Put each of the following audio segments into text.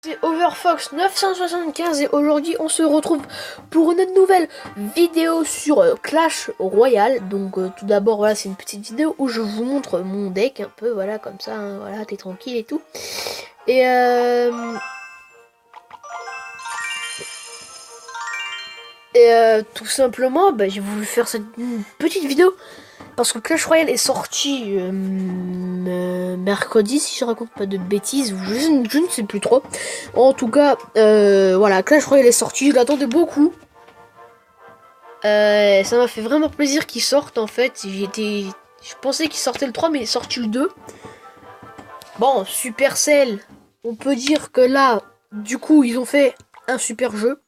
C'est Overfox 975 et aujourd'hui on se retrouve pour une nouvelle vidéo sur Clash Royale. Donc tout d'abord voilà, c'est une petite vidéo où je vous montre mon deck un peu, voilà, comme ça, hein, voilà, t'es tranquille et tout. Et tout simplement j'ai voulu faire cette petite vidéo parce que Clash Royale est sorti mercredi, si je raconte pas de bêtises, ou je ne sais plus trop. En tout cas, voilà, Clash Royale est sorti, je l'attendais beaucoup. Ça m'a fait vraiment plaisir qu'il sorte en fait. Je pensais qu'il sortait le 3, mais il est sorti le 2. Bon, Supercell, on peut dire que là, du coup, ils ont fait un super jeu.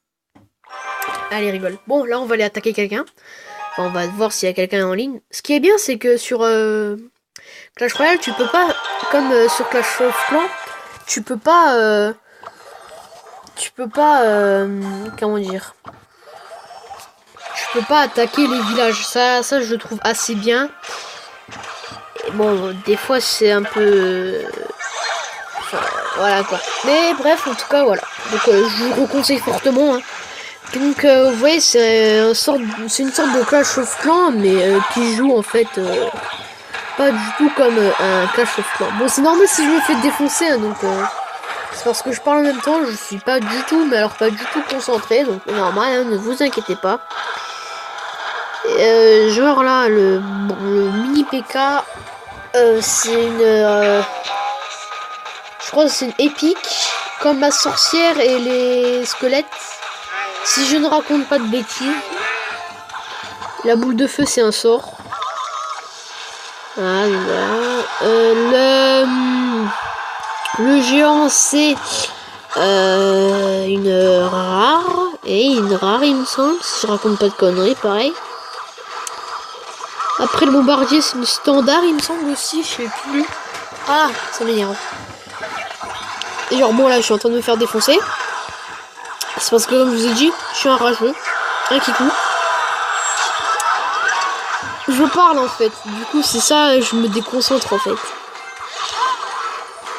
Allez, rigole. Bon, là, on va aller attaquer quelqu'un. Enfin, on va voir s'il y a quelqu'un en ligne. Ce qui est bien, c'est que sur Clash Royale, tu peux pas, comme sur Clash of Clans, tu peux pas, comment dire, tu peux pas attaquer les villages. Ça, je trouve assez bien. Et bon, des fois, c'est un peu, enfin, voilà quoi. Mais bref, en tout cas, voilà. Donc, je vous conseille fortement. Hein. Donc vous voyez, c'est une sorte de Clash of Clans, mais qui joue en fait pas du tout comme un Clash of Clans. Bon, c'est normal si je me fais défoncer, hein, donc c'est parce que je parle en même temps, je suis pas du tout, mais alors pas du tout concentré, donc normal, hein, ne vous inquiétez pas. Genre là, le mini PK, c'est une, je crois que c'est une épique, comme la sorcière et les squelettes. Si je ne raconte pas de bêtises, la boule de feu c'est un sort. Voilà. Le géant c'est une rare. Et une rare il me semble, si je raconte pas de conneries, pareil. Après le bombardier c'est une standard il me semble aussi, je sais plus. Ah, ça m'énerve. Et genre bon là je suis en train de me faire défoncer. C'est parce que comme je vous ai dit, je suis un rageux. Un kikou. Je parle en fait. Du coup c'est ça, je me déconcentre en fait.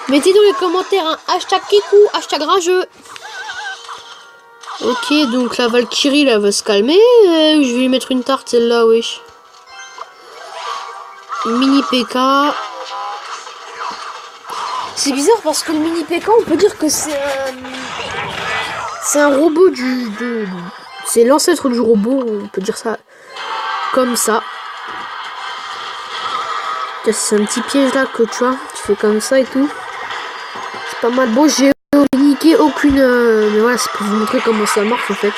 Mettez dans les commentaires un hashtag kikou, hashtag rageux. Ok, donc la Valkyrie là va se calmer. Je vais lui mettre une tarte celle-là, wesh. Mini PK. C'est bizarre parce que le mini PK on peut dire que c'est un robot c'est l'ancêtre du robot, on peut dire ça comme ça. C'est un petit piège là que tu vois, tu fais comme ça et tout. C'est pas mal. Bon, j'ai niqué aucune, mais voilà, c'est pour vous montrer comment ça marche en fait.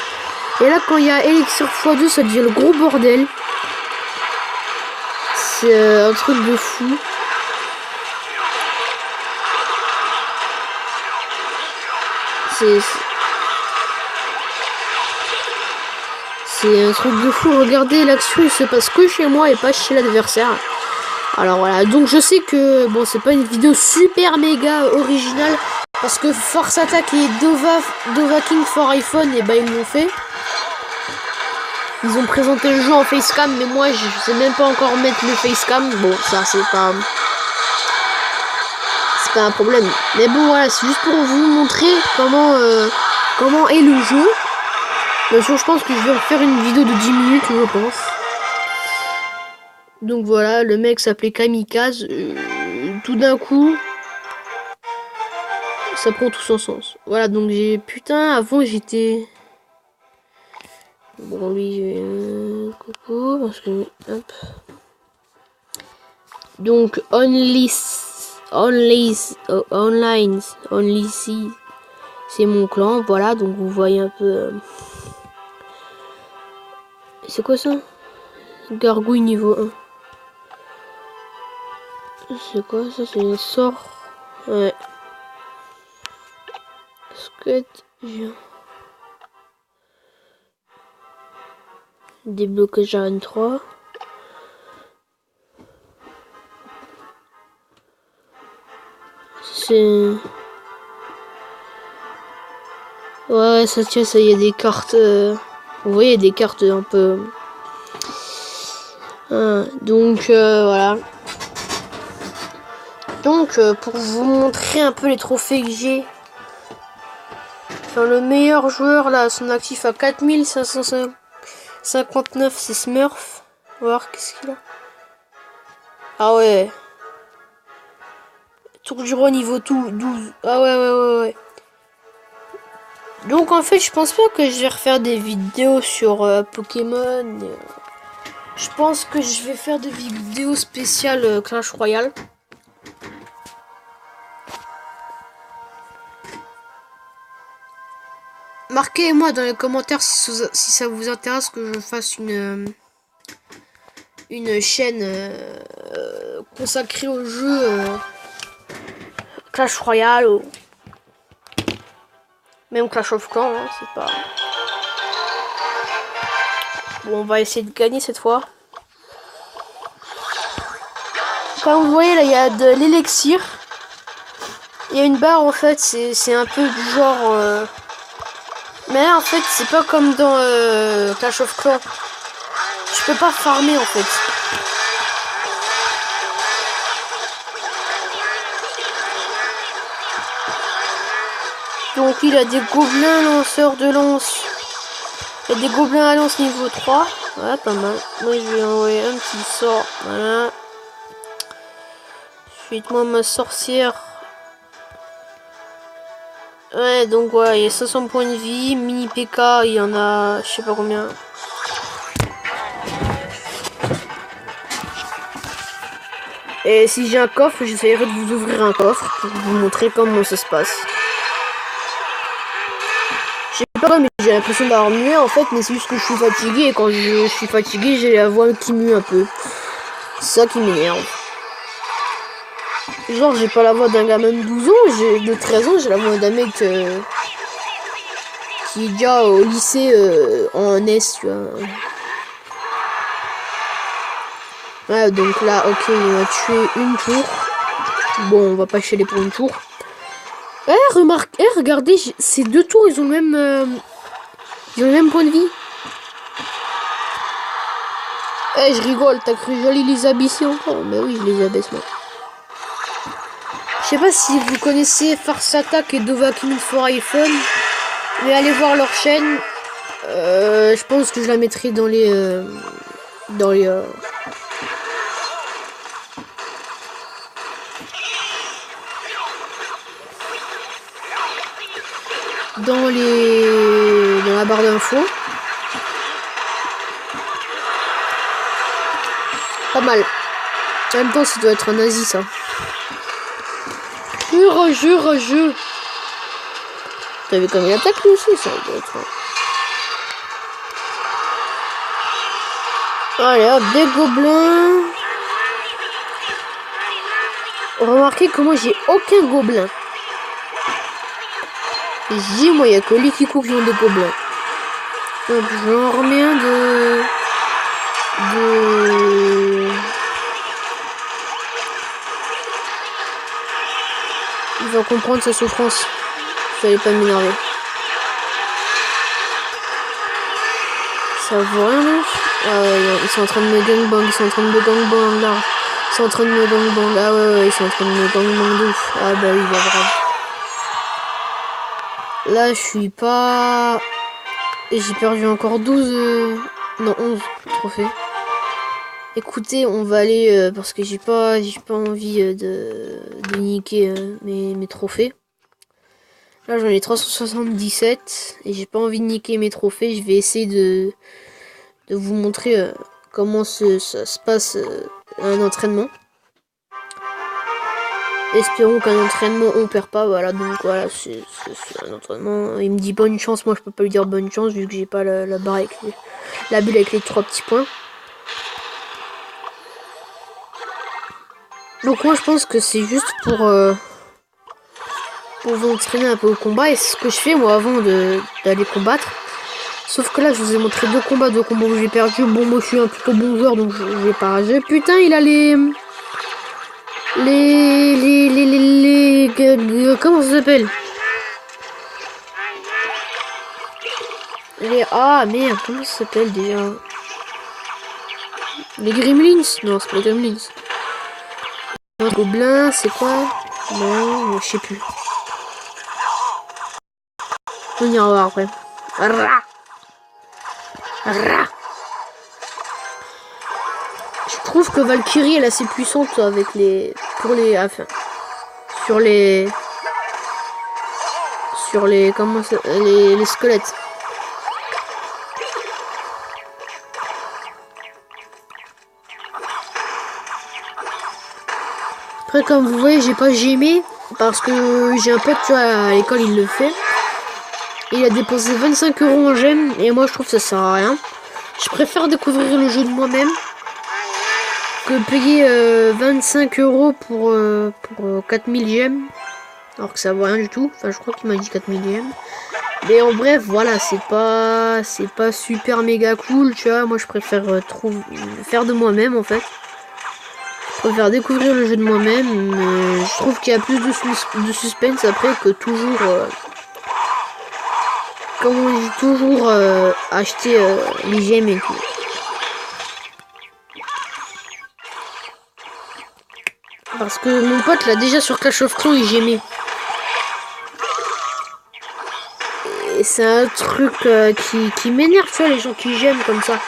Et là, quand il y a Elixir x2, ça devient le gros bordel. C'est un truc de fou. C'est un truc de fou. Regardez, l'action il se passe que chez moi et pas chez l'adversaire. Alors voilà, donc je sais que bon, c'est pas une vidéo super méga originale parce que Force Attack et Dova King for iPhone, et ils l'ont fait. Ils ont présenté le jeu en facecam, mais moi je sais même pas encore mettre le facecam. Bon, ça c'est pas un problème. Mais bon voilà, c'est juste pour vous montrer comment est le jeu. Bien sûr, je pense que je vais faire une vidéo de 10 minutes, je pense. Donc voilà, le mec s'appelait Kamikaze. Tout d'un coup, ça prend tout son sens. Voilà, donc avant j'étais... Bon, lui, coucou, parce que... Hop. Donc, Only Si, c'est mon clan, voilà, donc vous voyez un peu... C'est quoi ça? Gargouille niveau 1. C'est quoi ça? C'est un sort. Ouais. Squelette. Déblocage à N3. C'est... Ouais, ça tient, ça y a des cartes... Vous voyez, des cartes un peu... donc, voilà. Donc, pour vous montrer un peu les trophées que j'ai... Enfin, le meilleur joueur là, son actif à 4559, c'est Smurf. On va voir qu'est-ce qu'il a. Ah ouais. Tour du roi niveau 12. Ah ouais. Donc en fait, je pense pas que je vais refaire des vidéos sur Pokémon. Je pense que je vais faire des vidéos spéciales Clash Royale. Marquez-moi dans les commentaires si ça vous intéresse que je fasse une chaîne consacrée au jeu Clash Royale ou même Clash of Clans, hein, c'est pas... Bon, on va essayer de gagner cette fois. Comme vous voyez là, il y a de l'élixir. Il y a une barre en fait, c'est un peu du genre... Mais là, en fait, c'est pas comme dans Clash of Clans. Je peux pas farmer en fait. Donc il a des gobelins lanceurs de lance. Il y a des gobelins à lance niveau 3. Ouais, pas mal. Moi je vais envoyer un petit sort. Voilà. Ensuite moi ma sorcière. Ouais, donc voilà, il y a 500 points de vie. Mini PK, il y en a je sais pas combien. Et si j'ai un coffre, j'essaierai de vous ouvrir un coffre pour vous montrer comment ça se passe. Je sais pas, mais j'ai l'impression d'avoir mué en fait, mais c'est juste que je suis fatigué et quand je suis fatigué, j'ai la voix qui mue un peu. C'est ça qui m'énerve. Genre, j'ai pas la voix d'un gamin de 12 ans, de 13 ans, j'ai la voix d'un mec qui est déjà au lycée en S, tu vois. Ouais, donc là, ok, il a tué une tour. Bon, on va pas chialer pour une tour. Regardez, ces deux tours, ils ont le même point de vie. Je rigole, t'as cru joli les abaisser encore? Mais oui, je les abaisse moi. Je sais pas si vous connaissez Farce Attack et Dovahkiin for iPhone, mais allez voir leur chaîne. Je pense que je la mettrai dans les dans les dans la barre d'infos. Pas mal. En même temps, ça doit être un nazi, ça. Rageux. T'as vu comme il attaque lui aussi, ça doit être... Allez, hop, des gobelins. Remarquez comment j'ai aucun gobelin. Moi, il n'y a que les Kiko qui ont des gobelins. Donc, j'en remets un Il va comprendre sa souffrance. Vous allez pas m'énerver. Ça vaut rien, non? Ils sont en train de me gangbang. Ils sont en train de me gangbang, là. Ils sont en train de me gangbang. Ah ouais, ils sont en train de me gangbang de ouf. Ah bah oui, bah grave. Là, je suis pas... Et j'ai perdu encore 12... Non, 11 trophées. Écoutez, on va aller... parce que j'ai pas envie de niquer mes trophées. Là, j'en ai 377. Et j'ai pas envie de niquer mes trophées. Je vais essayer de vous montrer comment ça se passe un entraînement. Espérons qu'un entraînement on perd pas, voilà, donc voilà, c'est un entraînement. Il me dit bonne chance, moi je peux pas lui dire bonne chance vu que j'ai pas la barre avec la bulle avec les 3 petits points. Donc moi je pense que c'est juste pour vous entraîner un peu au combat, et c'est ce que je fais moi avant d'aller combattre. Sauf que là je vous ai montré deux combats où j'ai perdu. Bon, moi je suis un plutôt bon joueur donc je vais pas rager. Putain, il a comment ça s'appelle? Ah merde, comment ça s'appelle déjà? Les Gremlins? Non, c'est pas les Gremlins. Un gobelin, c'est quoi? Non, je sais plus. venir voir après. Rah. Rah. Je trouve que Valkyrie elle est assez puissante avec les. Pour les. Enfin. Sur les. Comment ça. Les squelettes. Après comme vous voyez j'ai pas gémé. Parce que j'ai un pote tu vois à l'école il le fait. Il a dépensé 25 € en gemmes. Et moi je trouve que ça sert à rien. Je préfère découvrir le jeu de moi-même. Que payer 25 € pour 4000 gemmes. Alors que ça vaut rien du tout. Enfin je crois qu'il m'a dit 4000 gemmes. Mais en bref voilà c'est pas super méga cool tu vois. Moi je préfère faire de moi-même en fait. Je préfère découvrir le jeu de moi-même. Je trouve qu'il y a plus de suspense après que toujours comme on dit toujours acheter les gemmes et tout. Parce que mon pote là déjà sur Clash of Clans il gémait. Et c'est un truc qui m'énerve tu vois les gens qui gêment comme ça.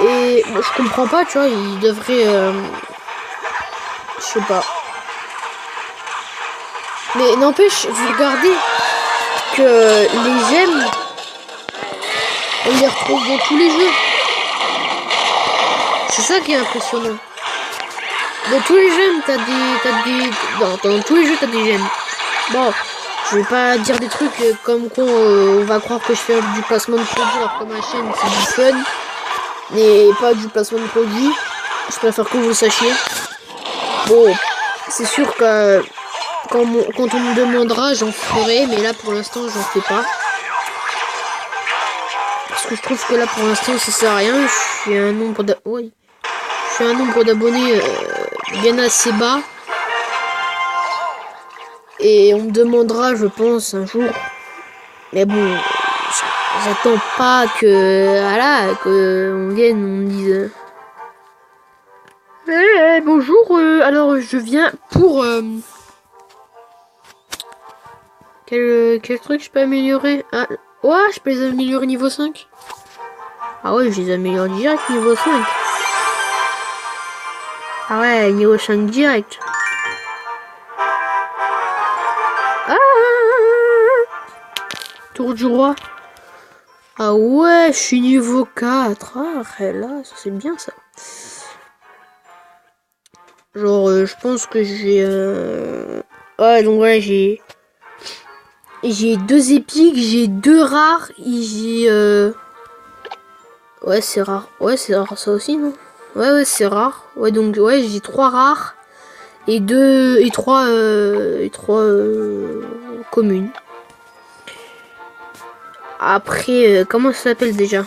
Et moi je comprends pas tu vois ils devraient je sais pas. Mais n'empêche vous regardez que les gemmes on les retrouve dans tous les jeux. C'est ça qui est impressionnant. Dans tous les gemmes, dans tous les jeux, t'as des gemmes. Bon, je vais pas dire des trucs comme quoi on va croire que je fais du placement de produit alors que ma chaîne c'est du fun. Mais pas du placement de produit. Je préfère que vous le sachiez. Bon, c'est sûr que quand on me demandera, j'en ferai. Mais là, pour l'instant, j'en fais pas. Parce que je trouve que là, pour l'instant, ça sert à rien. Je suis un nombre d'abonnés bien assez bas. Et on me demandera, je pense, un jour. Mais bon, j'attends pas que... Voilà, qu'on vienne, on me dise... bonjour, alors je viens pour... Quel truc je peux améliorer? Ah, ouais, je peux les améliorer niveau 5. Ah ouais, je les améliore direct niveau 5. Ah ouais, niveau 5 direct. Ah, tour du roi. Ah ouais, je suis niveau 4. Ah, là, ça c'est bien ça. Genre, je pense que j'ai... Ouais, donc voilà, j'ai 2 épiques, j'ai 2 rares, et j'ai... Ouais, c'est rare. Ouais, c'est rare ça aussi, non? Ouais, c'est rare. Ouais, donc, ouais, j'ai 3 rares, et 3 communes. Après, comment ça s'appelle déjà?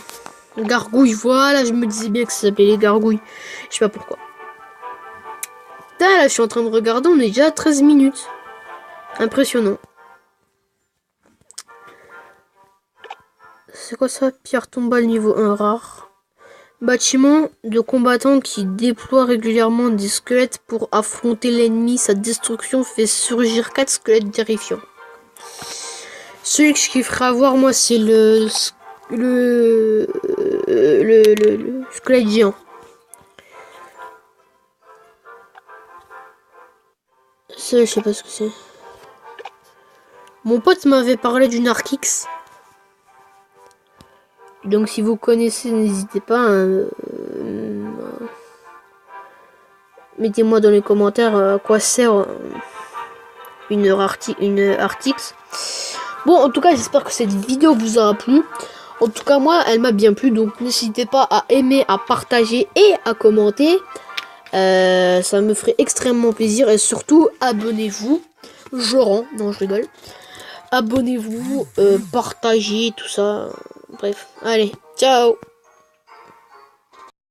Gargouille, voilà, je me disais bien que ça s'appelait les gargouilles. Je sais pas pourquoi. Là, je suis en train de regarder, on est déjà à 13 minutes. Impressionnant. C'est quoi ça? Pierre tombale niveau 1 rare. Bâtiment de combattants qui déploie régulièrement des squelettes pour affronter l'ennemi. Sa destruction fait surgir 4 squelettes terrifiants. Celui que je kifferais avoir, moi, c'est le squelette géant. Ça, je sais pas ce que c'est. Mon pote m'avait parlé d'une Archix. Donc si vous connaissez, n'hésitez pas. Mettez-moi dans les commentaires à quoi sert une Archix. Bon, en tout cas, j'espère que cette vidéo vous aura plu. En tout cas, moi, elle m'a bien plu. Donc n'hésitez pas à aimer, à partager et à commenter. Ça me ferait extrêmement plaisir. Et surtout, abonnez-vous. Non, je rigole. Abonnez-vous, partagez, tout ça. Bref, allez, ciao.